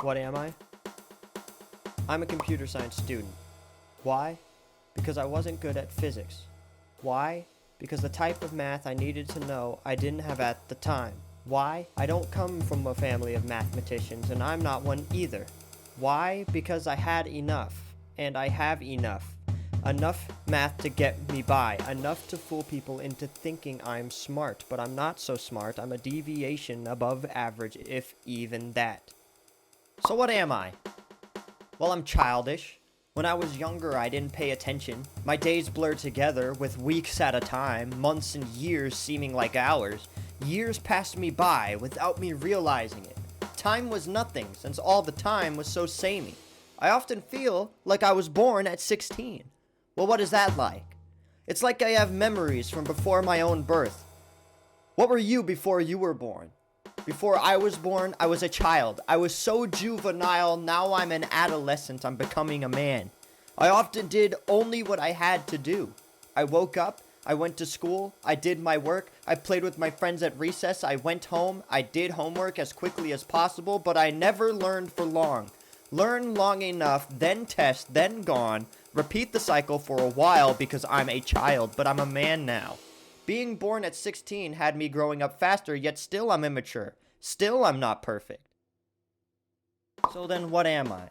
What am I? I'm a computer science student. Why? Because I wasn't good at physics. Why? Because the type of math I needed to know I didn't have at the time. Why? I don't come from a family of mathematicians, and I'm not one either. Why? Because I had enough, and I have enough. Enough math to get me by, enough to fool people into thinking I'm smart, but I'm not so smart. I'm a deviation above average, if even that. So what am I? Well, I'm childish. When I was younger, I didn't pay attention. My days blurred together, with weeks at a time, months and years seeming like hours. Years passed me by without me realizing it. Time was nothing, since all the time was so samey. I often feel like I was born at 16. Well, what is that like? It's like I have memories from before my own birth. What were you before you were born? Before I was born, I was a child. I was so juvenile, now I'm an adolescent, I'm becoming a man. I often did only what I had to do. I woke up, I went to school, I did my work, I played with my friends at recess, I went home, I did homework as quickly as possible, but I never learned for long. Learn long enough, then test, then gone. Repeat the cycle for a while because I'm a child, but I'm a man now. Being born at 16 had me growing up faster, yet still I'm immature. Still I'm not perfect. So then what am I?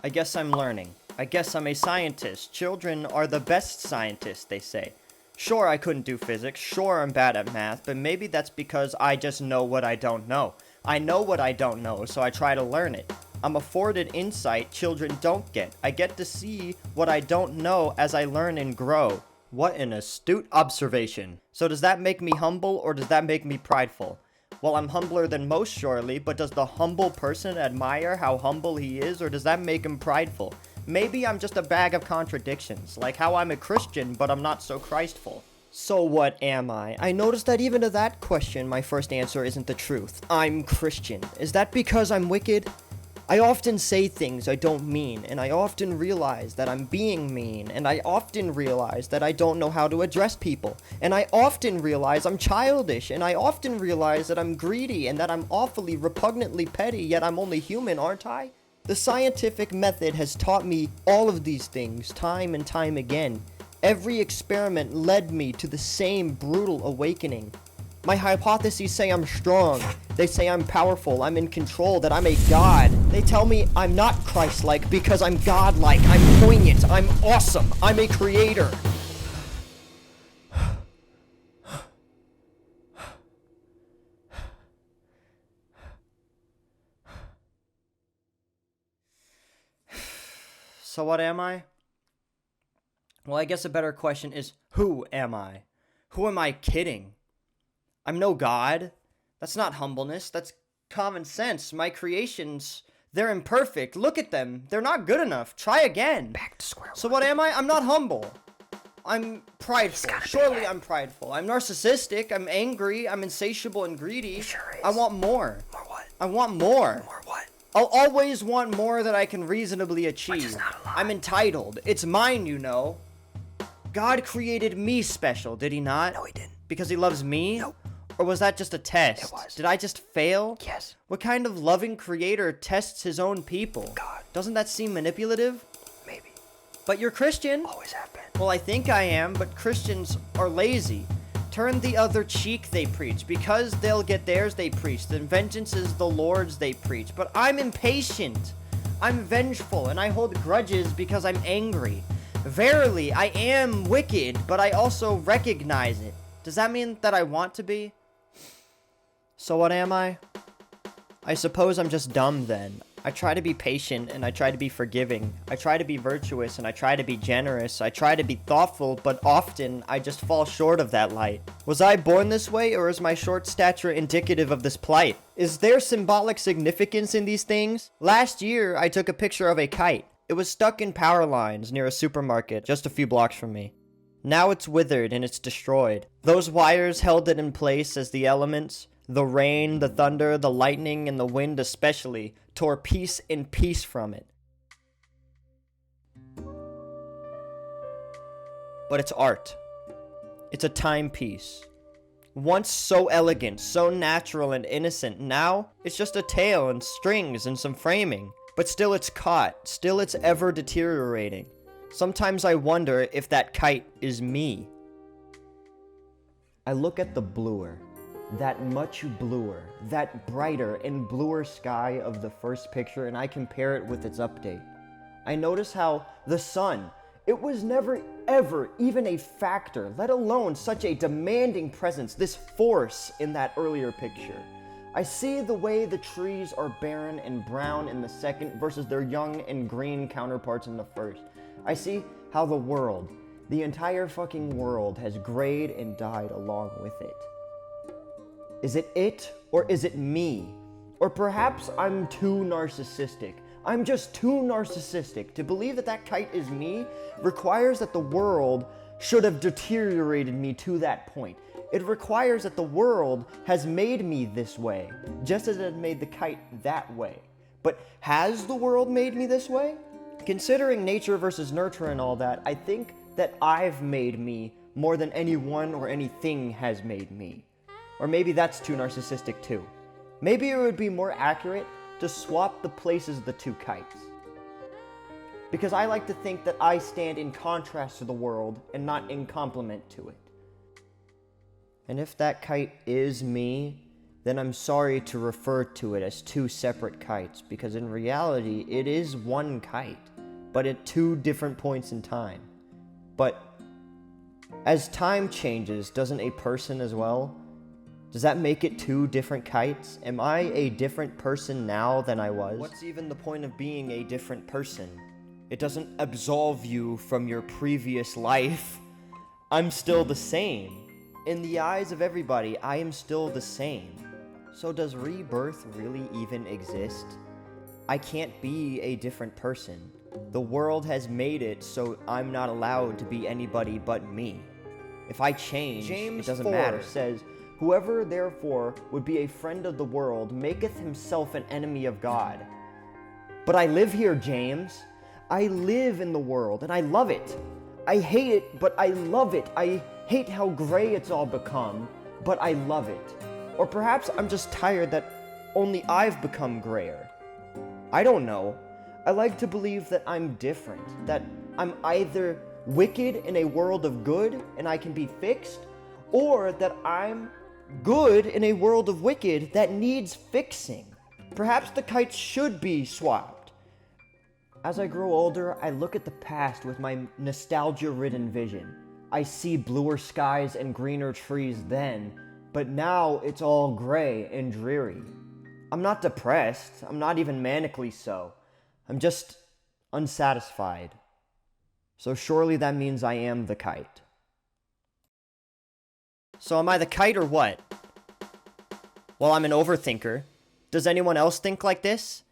I guess I'm learning. I guess I'm a scientist. Children are the best scientists, they say. Sure, I couldn't do physics. Sure, I'm bad at math, but maybe that's because I just know what I don't know. I know what I don't know, so I try to learn it. I'm afforded insight children don't get. I get to see what I don't know as I learn and grow. What an astute observation. So does that make me humble, or does that make me prideful? Well, I'm humbler than most, surely, but does the humble person admire how humble he is, or does that make him prideful? Maybe I'm just a bag of contradictions, like how I'm a Christian, but I'm not so Christful. So what am I? I noticed that even to that question, my first answer isn't the truth. I'm Christian. Is that because I'm wicked? I often say things I don't mean, and I often realize that I'm being mean, and I often realize that I don't know how to address people, and I often realize I'm childish, and I often realize that I'm greedy, and that I'm awfully repugnantly petty, yet I'm only human, aren't I? The scientific method has taught me all of these things time and time again. Every experiment led me to the same brutal awakening. My hypotheses say I'm strong. They say I'm powerful, I'm in control, that I'm a god. They tell me I'm not Christ-like because I'm godlike, I'm poignant, I'm awesome, I'm a creator. So what am I? Well, I guess a better question is, who am I? Who am I kidding? I'm no god. That's not humbleness. That's common sense. My creations, they're imperfect. Look at them. They're not good enough. Try again. Back to square one. So what am I? I'm not humble. I'm prideful. Surely I'm prideful. I'm narcissistic. I'm angry. I'm insatiable and greedy. Sure is. I want more. More what? I want more. More what? I'll always want more that I can reasonably achieve. Which is not a lie. I'm entitled. It's mine, you know. God created me special, did he not? No, he didn't. Because he loves me? Nope. Or was that just a test? It was. Did I just fail? Yes. What kind of loving creator tests his own people? God. Doesn't that seem manipulative? Maybe. But you're Christian. Always have been. Well, I think I am, but Christians are lazy. Turn the other cheek, they preach. Because they'll get theirs, they preach. Then vengeance is the Lord's, they preach. But I'm impatient. I'm vengeful, and I hold grudges because I'm angry. Verily, I am wicked, but I also recognize it. Does that mean that I want to be? So what am I? I suppose I'm just dumb then. I try to be patient and I try to be forgiving. I try to be virtuous and I try to be generous. I try to be thoughtful, but often I just fall short of that light. Was I born this way, or is my short stature indicative of this plight? Is there symbolic significance in these things? Last year, I took a picture of a kite. It was stuck in power lines near a supermarket just a few blocks from me. Now it's withered and it's destroyed. Those wires held it in place as the elements, the rain, the thunder, the lightning, and the wind especially, tore piece in piece from it. But it's art. It's a timepiece. Once so elegant, so natural and innocent, now it's just a tail and strings and some framing. But still it's caught, still it's ever deteriorating. Sometimes I wonder if that kite is me. I look at the bluer, that much bluer, that brighter and bluer sky of the first picture, and I compare it with its update. I notice how the sun, it was never ever even a factor, let alone such a demanding presence, this force in that earlier picture. I see the way the trees are barren and brown in the second versus their young and green counterparts in the first. I see how the world, the entire fucking world, has grayed and died along with it. Is it or is it me? Or perhaps I'm too narcissistic. I'm just too narcissistic. To believe that that kite is me requires that the world should have deteriorated me to that point. It requires that the world has made me this way, just as it had made the kite that way. But has the world made me this way? Considering nature versus nurture and all that, I think that I've made me more than anyone or anything has made me. Or maybe that's too narcissistic too. Maybe it would be more accurate to swap the places of the two kites. Because I like to think that I stand in contrast to the world and not in complement to it. And if that kite is me, then I'm sorry to refer to it as two separate kites, because in reality, it is one kite, but at two different points in time. But as time changes, doesn't a person as well? Does that make it two different kites? Am I a different person now than I was? What's even the point of being a different person? It doesn't absolve you from your previous life. I'm still the same. In the eyes of everybody, I am still the same. So does rebirth really even exist? I can't be a different person. The world has made it so I'm not allowed to be anybody but me. If I change, it doesn't matter. Says, whoever therefore would be a friend of the world maketh himself an enemy of God. But I live here, James. I live in the world, and I love it. I hate it, but I love it. I hate how gray it's all become, but I love it. Or perhaps I'm just tired that only I've become grayer. I don't know. I like to believe that I'm different, that I'm either wicked in a world of good and I can be fixed, or that I'm good in a world of wicked that needs fixing. Perhaps the kites should be swapped. As I grow older, I look at the past with my nostalgia-ridden vision. I see bluer skies and greener trees then, but now it's all gray and dreary. I'm not depressed. I'm not even manically so. I'm just unsatisfied. So surely that means I am the kite. So am I the kite or what? Well, I'm an overthinker. Does anyone else think like this?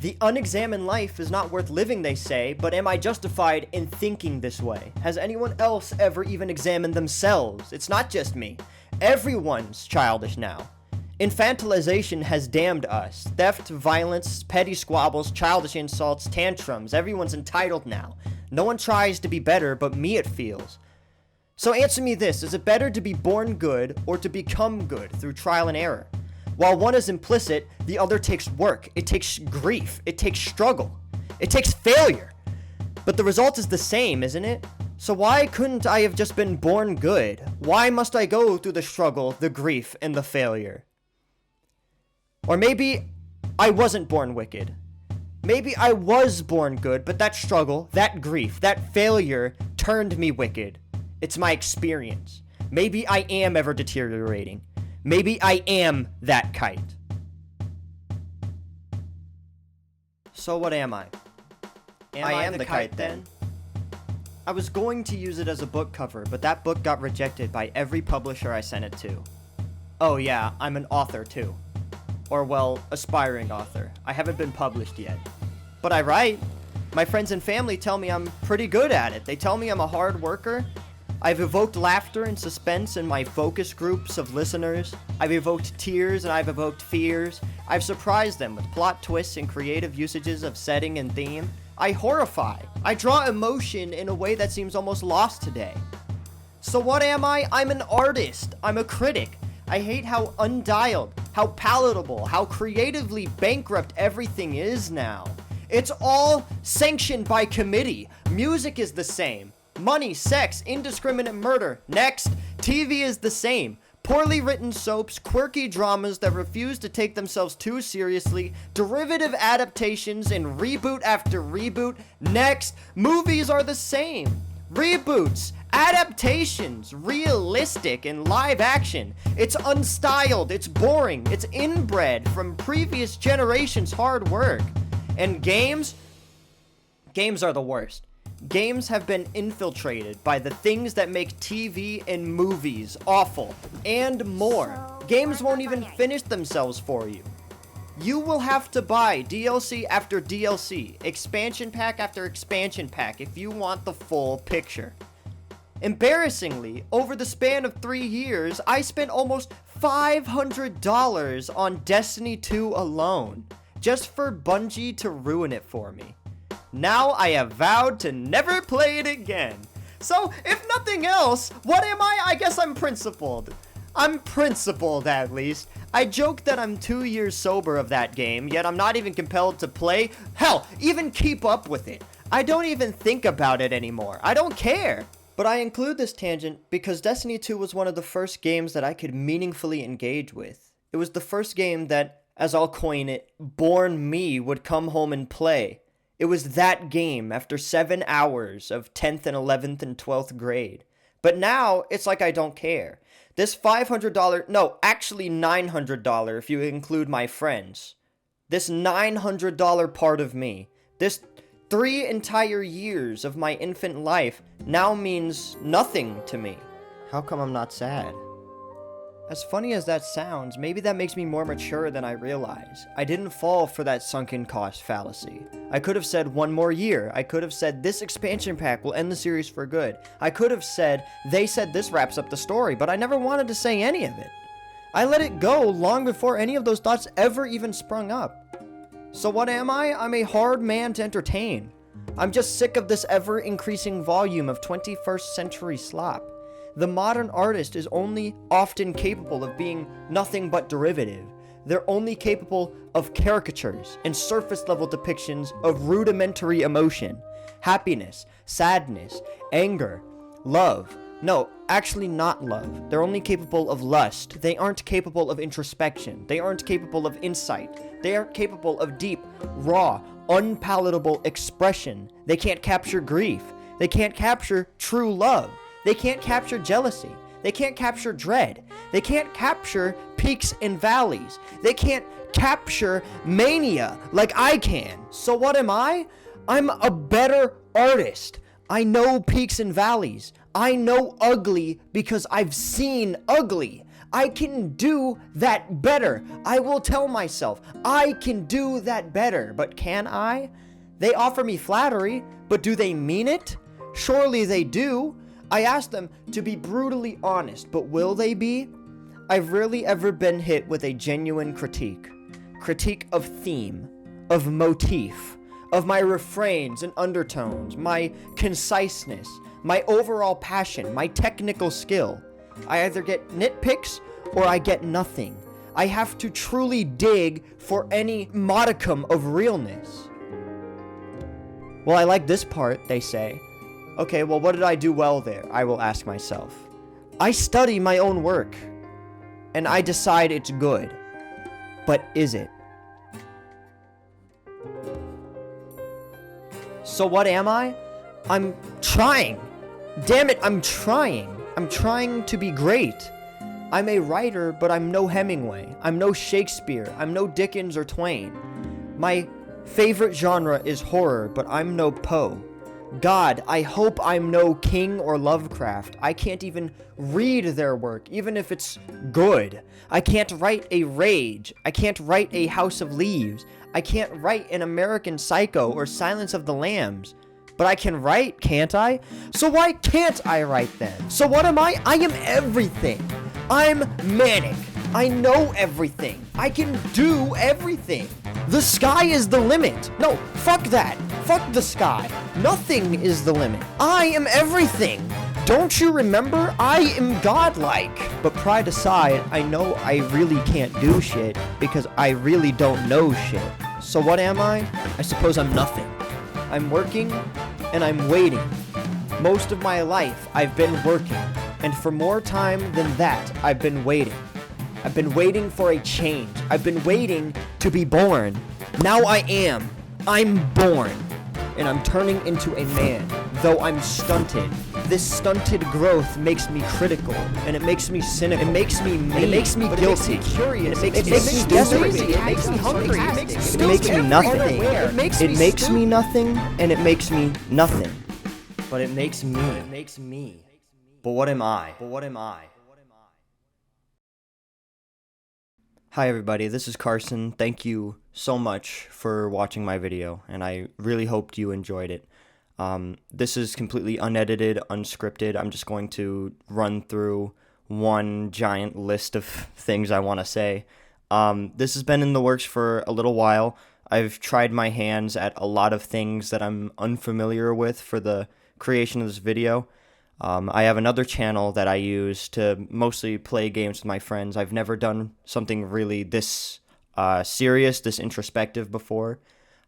The unexamined life is not worth living, they say, but am I justified in thinking this way? Has anyone else ever even examined themselves? It's not just me. Everyone's childish now. Infantilization has damned us. Theft, violence, petty squabbles, childish insults, tantrums. Everyone's entitled now. No one tries to be better, but me it feels. So answer me this, is it better to be born good or to become good through trial and error? While one is implicit, the other takes work, it takes grief, it takes struggle, it takes failure. But the result is the same, isn't it? So why couldn't I have just been born good? Why must I go through the struggle, the grief, and the failure? Or maybe I wasn't born wicked. Maybe I was born good, but that struggle, that grief, that failure turned me wicked. It's my experience. Maybe I am ever deteriorating. Maybe I am that kite. So what am I? I am the kite then. I was going to use it as a book cover, but that book got rejected by every publisher I sent it to. Oh yeah, I'm an author too. Or well, aspiring author. I haven't been published yet. But I write. My friends and family tell me I'm pretty good at it. They tell me I'm a hard worker. I've evoked laughter and suspense in my focus groups of listeners. I've evoked tears and I've evoked fears. I've surprised them with plot twists and creative usages of setting and theme. I horrify. I draw emotion in a way that seems almost lost today. So what am I? I'm an artist. I'm a critic. I hate how undialed, how palatable, how creatively bankrupt everything is now. It's all sanctioned by committee. Music is the same. Money, sex, indiscriminate murder. Next. TV is the same. Poorly written soaps, quirky dramas that refuse to take themselves too seriously, derivative adaptations and reboot after reboot. Next. Movies are the same. Reboots, adaptations, realistic and live action. It's unstyled, it's boring, it's inbred from previous generations' hard work. And games are the worst. Games have been infiltrated by the things that make TV and movies awful, and more. Games won't even finish themselves for you. You will have to buy DLC after DLC, expansion pack after expansion pack if you want the full picture. Embarrassingly, over the span of 3 years, I spent almost $500 on Destiny 2 alone, just for Bungie to ruin it for me. Now I have vowed to never play it again. So, if nothing else, what am I? I guess I'm principled. I'm principled, at least. I joke that I'm 2 years sober of that game, yet I'm not even compelled to play, hell, even keep up with it. I don't even think about it anymore. I don't care. But I include this tangent because Destiny 2 was one of the first games that I could meaningfully engage with. It was the first game that, as I'll coin it, born me would come home and play. It was that game after 7 hours of 10th and 11th and 12th grade. But now, it's like I don't care. This $500, no, actually $900 if you include my friends. This $900 part of me, this 3 entire years of my infant life now means nothing to me. How come I'm not sad? As funny as that sounds, maybe that makes me more mature than I realize. I didn't fall for that sunken cost fallacy. I could have said 1 more year. I could have said this expansion pack will end the series for good. I could have said they said this wraps up the story, but I never wanted to say any of it. I let it go long before any of those thoughts ever even sprung up. So what am I? I'm a hard man to entertain. I'm just sick of this ever-increasing volume of 21st century slop. The modern artist is only often capable of being nothing but derivative. They're only capable of caricatures and surface-level depictions of rudimentary emotion. Happiness, sadness, anger, love. No, actually not love. They're only capable of lust. They aren't capable of introspection. They aren't capable of insight. They aren't capable of deep, raw, unpalatable expression. They can't capture grief. They can't capture true love. They can't capture jealousy. They can't capture dread. They can't capture peaks and valleys. They can't capture mania like I can. So what am I? I'm a better artist. I know peaks and valleys. I know ugly because I've seen ugly. I can do that better. I will tell myself, I can do that better. But can I? They offer me flattery, but do they mean it? Surely they do. I ask them to be brutally honest, but will they be? I've rarely ever been hit with a genuine critique. Critique of theme, of motif, of my refrains and undertones, my conciseness, my overall passion, my technical skill. I either get nitpicks or I get nothing. I have to truly dig for any modicum of realness. Well, I like this part, they say. Okay, well, what did I do well there? I will ask myself. I study my own work, and I decide it's good. But is it? So what am I? I'm trying. Damn it, I'm trying. I'm trying to be great. I'm a writer, but I'm no Hemingway. I'm no Shakespeare. I'm no Dickens or Twain. My favorite genre is horror, but I'm no Poe. God, I hope I'm no King or Lovecraft. I can't even read their work, even if it's good. I can't write a Rage. I can't write a House of Leaves. I can't write an American Psycho or Silence of the Lambs. But I can write, can't I? So why can't I write then? So what am I? I am everything. I'm manic. I know everything. I can do everything. The sky is the limit. No, fuck that. Fuck the sky. Nothing is the limit. I am everything. Don't you remember? I am godlike. But pride aside, I know I really can't do shit because I really don't know shit. So what am I? I suppose I'm nothing. I'm working and I'm waiting. Most of my life I've been working, and for more time than that I've been waiting. I've been waiting for a change. I've been waiting to be born. Now I am. I'm born. And I'm turning into a man, though I'm stunted. This stunted growth makes me critical, and it makes me cynical. It makes me mean. It makes me guilty. It makes me curious. It makes me desperate. It makes me hungry. It makes me nothing. It makes me nothing, and it makes me nothing. But it makes me. It makes me. But what am I? But what am I? Hi everybody, this is Carson. Thank you so much for watching my video, and I really hoped you enjoyed it. This is completely unedited, unscripted. I'm just going to run through one giant list of things I want to say. This has been in the works for a little while. I've tried my hands at a lot of things that I'm unfamiliar with for the creation of this video. I have another channel that I use to mostly play games with my friends. I've never done something really this serious, this introspective before.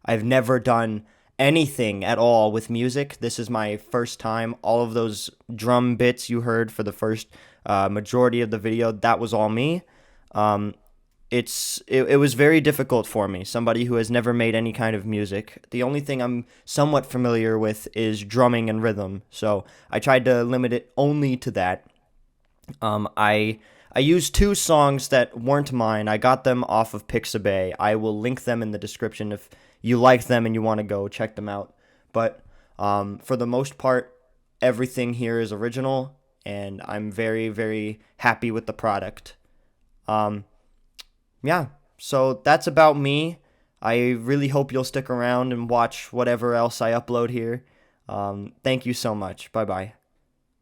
I've never done anything at all with music. This is my first time. All of those drum bits you heard for the first majority of the video, that was all me. It was very difficult for me, somebody who has never made any kind of music. The only thing I'm somewhat familiar with is drumming and rhythm, so I tried to limit it only to that. I used two songs that weren't mine. I got them off of Pixabay. I will link them in the description if you like them and you want to go check them out. But for the most part, everything here is original, and I'm very, very happy with the product. Yeah, so that's about me. I really hope you'll stick around and watch whatever else I upload here. Thank you so much. Bye-bye.